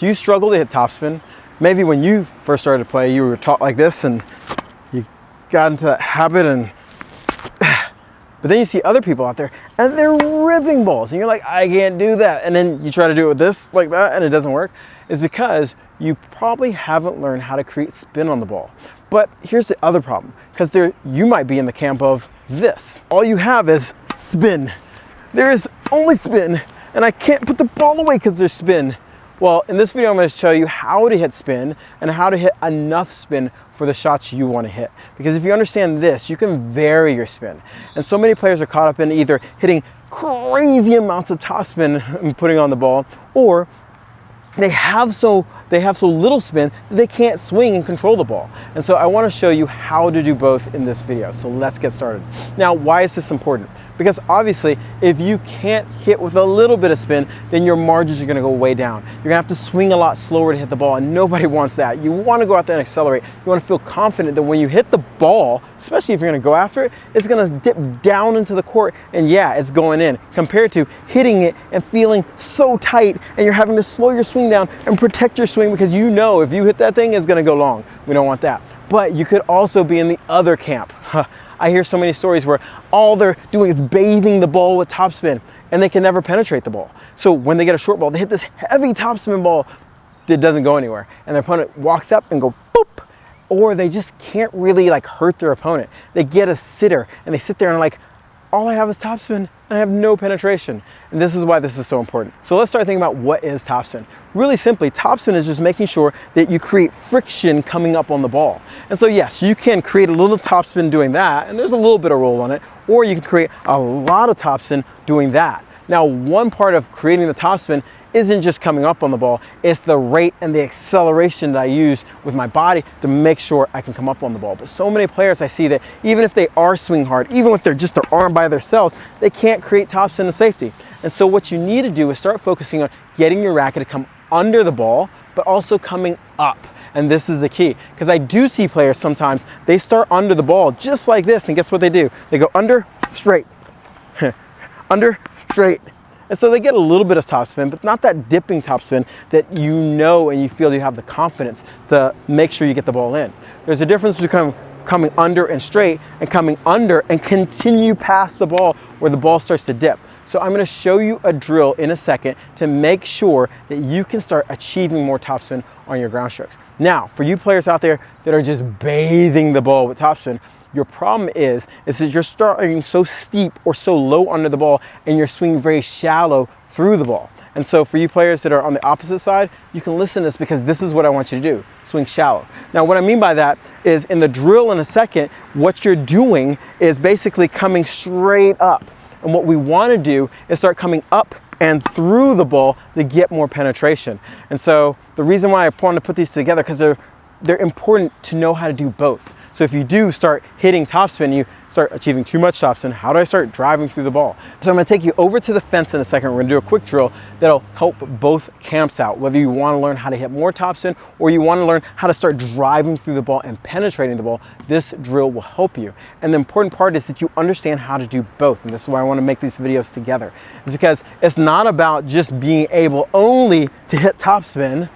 Do you struggle to hit topspin? Maybe when you first started to play, you were taught like this and you got into that habit, and but then you see other people out there and they're ripping balls and you're like, I can't do that. And then you try to do it with this like that and it doesn't work. It's because you probably haven't learned how to create spin on the ball. But here's the other problem, because you might be in the camp of this. All you have is spin. There is only spin, and I can't put the ball away because there's spin. Well, in this video, I'm going to show you how to hit spin and how to hit enough spin for the shots you want to hit. Because if you understand this, you can vary your spin. And so many players are caught up in either hitting crazy amounts of topspin and putting on the ball, or they have so little spin that they can't swing and control the ball. And so I want to show you how to do both in this video. So let's get started. Now, why is this important? Because obviously, if you can't hit with a little bit of spin, then your margins are going to go way down. You're going to have to swing a lot slower to hit the ball, and nobody wants that. You want to go out there and accelerate. You want to feel confident that when you hit the ball, especially if you're going to go after it, it's going to dip down into the court, and yeah, it's going in, compared to hitting it and feeling so tight, and you're having to slow your swing down and protect your swing because you know if you hit that thing, it's going to go long. We don't want that. But you could also be in the other camp. I hear so many stories where all they're doing is bathing the ball with topspin and they can never penetrate the ball. So when they get a short ball, they hit this heavy topspin ball that doesn't go anywhere, and their opponent walks up and go boop, or they just can't really like hurt their opponent. They get a sitter and they sit there and like, all I have is topspin and I have no penetration. And this is why this is so important. So let's start thinking about what is topspin. Really simply, topspin is just making sure that you create friction coming up on the ball. And so yes, you can create a little topspin doing that, and there's a little bit of roll on it, or you can create a lot of topspin doing that. Now, one part of creating the topspin isn't just coming up on the ball, it's the rate and the acceleration that I use with my body to make sure I can come up on the ball. But so many players I see that even if they are swing hard, even with their arm by themselves, they can't create topspin and safety. And so what you need to do is start focusing on getting your racket to come under the ball, but also coming up. And this is the key, because I do see players sometimes, they start under the ball just like this, and guess what they do? They go under, straight, under, straight. And so they get a little bit of topspin, but not that dipping topspin that you know and you feel you have the confidence to make sure you get the ball in. There's a difference between coming under and straight and coming under and continue past the ball where the ball starts to dip. So I'm going to show you a drill in a second to make sure that you can start achieving more topspin on your ground strokes. Now, for you players out there that are just bathing the ball with topspin, your problem is that you're starting so steep or so low under the ball and you're swinging very shallow through the ball. And so for you players that are on the opposite side, you can listen to this, because this is what I want you to do, swing shallow. Now what I mean by that is in the drill in a second, what you're doing is basically coming straight up. And what we want to do is start coming up and through the ball to get more penetration. And so the reason why I want to put these together, because they're important to know how to do both. So if you do start hitting topspin, you start achieving too much topspin, how do I start driving through the ball? So I'm going to take you over to the fence in a second. We're going to do a quick drill that'll help both camps out, whether you want to learn how to hit more topspin or you want to learn how to start driving through the ball and penetrating the ball. This drill will help you. And the important part is that you understand how to do both. And this is why I want to make these videos together. It's because it's not about just being able only to hit topspin,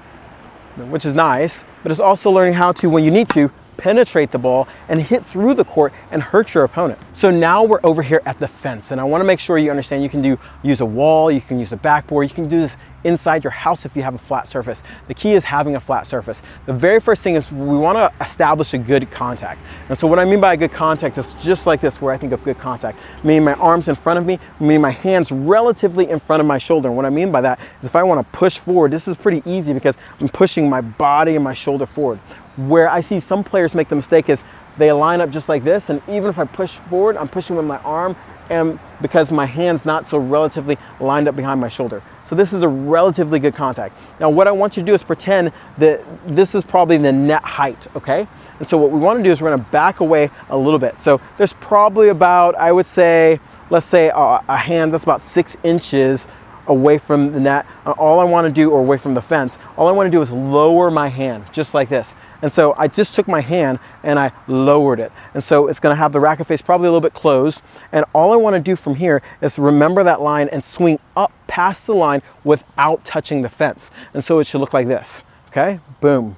which is nice, but it's also learning how to, when you need to, penetrate the ball and hit through the court and hurt your opponent. So now we're over here at the fence, and I want to make sure you understand you can use a wall, you can use a backboard, you can do this inside your house if you have a flat surface. The key is having a flat surface. The very first thing is we want to establish a good contact. And so what I mean by a good contact is just like this, where I think of good contact, meaning my arms in front of me, meaning my hands relatively in front of my shoulder. And what I mean by that is if I want to push forward, this is pretty easy because I'm pushing my body and my shoulder forward. Where I see some players make the mistake is they line up just like this, and even if I push forward, I'm pushing with my arm, and because my hand's not so relatively lined up behind my shoulder. So this is a relatively good contact. Now what I want you to do is pretend that this is probably the net height, okay? And so what we want to do is we're going to back away a little bit. So there's probably about, I would say, let's say a hand that's about 6 inches away from the net. All I want to do, or away from the fence, all I want to do is lower my hand just like this. And so I just took my hand and I lowered it. And so it's gonna have the racket face probably a little bit closed. And all I wanna do from here is remember that line and swing up past the line without touching the fence. And so it should look like this, okay? Boom.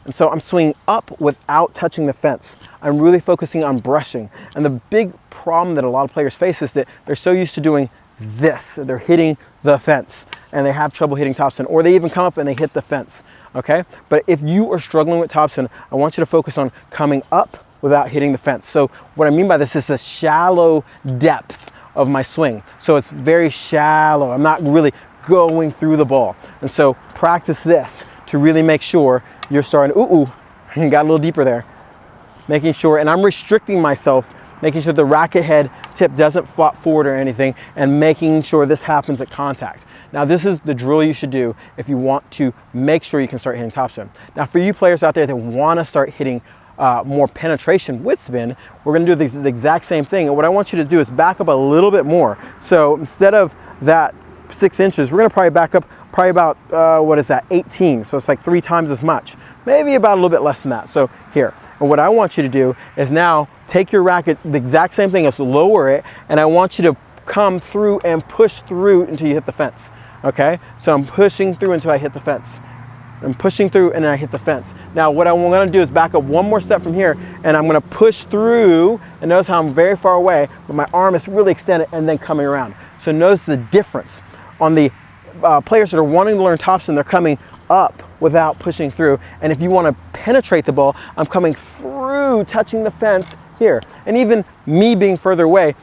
And so I'm swinging up without touching the fence. I'm really focusing on brushing. And the big problem that a lot of players face is that they're so used to doing this. They're hitting the fence and they have trouble hitting topspin, or they even come up and they hit the fence, okay? But if you are struggling with topspin, I want you to focus on coming up without hitting the fence. So what I mean by this is a shallow depth of my swing. So it's very shallow. I'm not really going through the ball. And so practice this to really make sure you're starting, and got a little deeper there. Making sure, and I'm restricting myself, making sure the racket head tip doesn't flop forward or anything, and making sure this happens at contact. Now this is the drill you should do if you want to make sure you can start hitting topspin. Now for you players out there that want to start hitting more penetration with spin, we're going to do the exact same thing. And what I want you to do is back up a little bit more. So instead of that 6 inches, we're going to probably back up about, what is that, 18. So it's like 3 times as much, maybe about a little bit less than that. So here, and what I want you to do is now take your racket, the exact same thing, is lower it, and I want you to come through and push through until you hit the fence, okay? So I'm pushing through until I hit the fence. I'm pushing through and then I hit the fence. Now what I'm gonna do is back up one more step from here, and I'm gonna push through, and notice how I'm very far away, but my arm is really extended and then coming around. So notice the difference. On the players that are wanting to learn topspin, they're coming up without pushing through. And if you want to penetrate the ball, I'm coming through, touching the fence here. And even me being further away,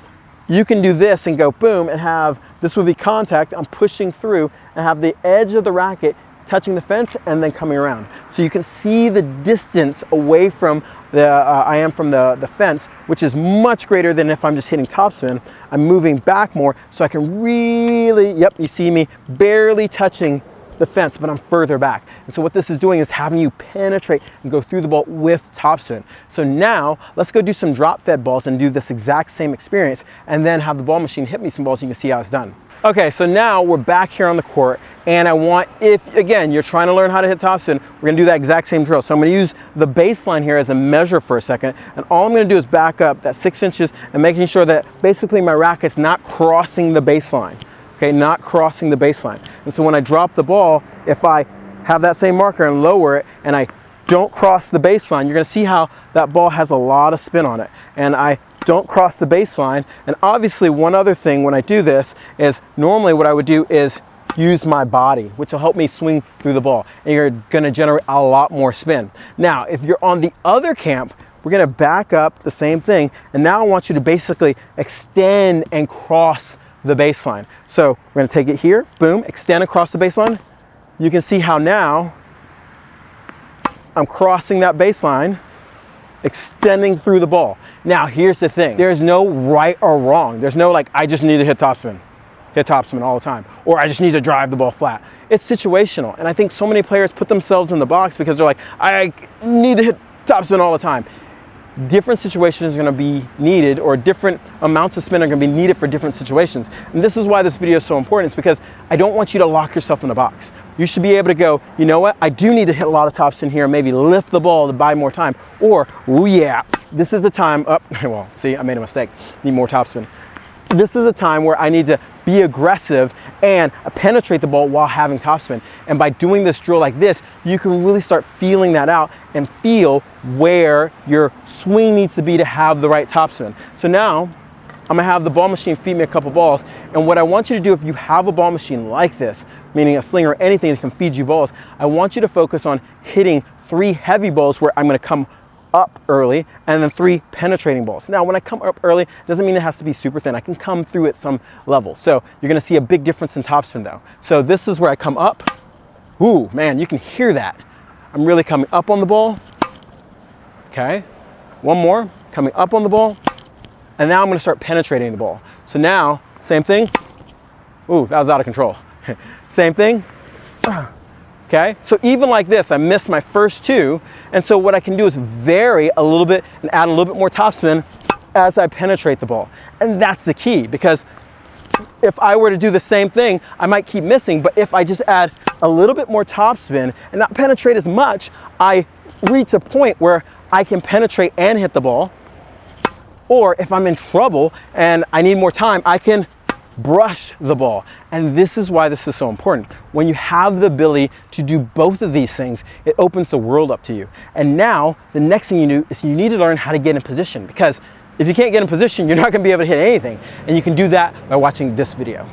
you can do this and go boom and have, this would be contact, I'm pushing through and have the edge of the racket touching the fence and then coming around. So you can see the distance away from I am from the fence, which is much greater than if I'm just hitting topspin. I'm moving back more so I can really, yep, you see me barely touching the fence, but I'm further back. And so what this is doing is having you penetrate and go through the ball with topspin. So now let's go do some drop fed balls and do this exact same experience, and then have the ball machine hit me some balls so you can see how it's done. Okay, so now we're back here on the court, and I want, if again you're trying to learn how to hit topspin, we're gonna do that exact same drill. So I'm gonna use the baseline here as a measure for a second, and all I'm gonna do is back up that 6 inches and making sure that basically my racket's not crossing the baseline. Okay, not crossing the baseline. And so when I drop the ball, if I have that same marker and lower it, and I don't cross the baseline, you're gonna see how that ball has a lot of spin on it. And I don't cross the baseline. And obviously one other thing when I do this is normally what I would do is use my body, which will help me swing through the ball. And you're gonna generate a lot more spin. Now, if you're on the other camp, we're gonna back up the same thing. And now I want you to basically extend and cross the baseline. So we're gonna take it here, boom, extend across the baseline. You can see how now I'm crossing that baseline, extending through the ball. Now here's the thing, there's no right or wrong. There's no like, I just need to hit topspin all the time, or I just need to drive the ball flat. It's situational. And I think so many players put themselves in the box because they're like, I need to hit topspin all the time. Different situations are going to be needed, or different amounts of spin are going to be needed for different situations. And this is why this video is so important, is because I don't want you to lock yourself in the box. You should be able to go, you know what, I do need to hit a lot of topspin here, maybe lift the ball to buy more time. Or, oh yeah, this is the time, well, see, I made a mistake, need more topspin. This is a time where I need to be aggressive and penetrate the ball while having topspin. And by doing this drill like this, you can really start feeling that out and feel where your swing needs to be to have the right topspin. So now, I'm gonna have the ball machine feed me a couple balls. And what I want you to do, if you have a ball machine like this, meaning a sling or anything that can feed you balls, I want you to focus on hitting 3 heavy balls where I'm gonna come up early, and then 3 penetrating balls. Now when I come up early, doesn't mean it has to be super thin. I can come through at some level. So you're gonna see a big difference in topspin though. So this is where I come up. Ooh, man, you can hear that. I'm really coming up on the ball. Okay, one more, coming up on the ball. And now I'm gonna start penetrating the ball. So now, same thing. Ooh, that was out of control. Same thing. Okay, so even like this, I missed my first 2. And so what I can do is vary a little bit and add a little bit more topspin as I penetrate the ball. And that's the key, because if I were to do the same thing, I might keep missing, but if I just add a little bit more topspin and not penetrate as much, I reach a point where I can penetrate and hit the ball. Or if I'm in trouble and I need more time, I can brush the ball. And this is why this is so important. When you have the ability to do both of these things, it opens the world up to you. And now the next thing you do is you need to learn how to get in position, because if you can't get in position, you're not going to be able to hit anything. And you can do that by watching this video.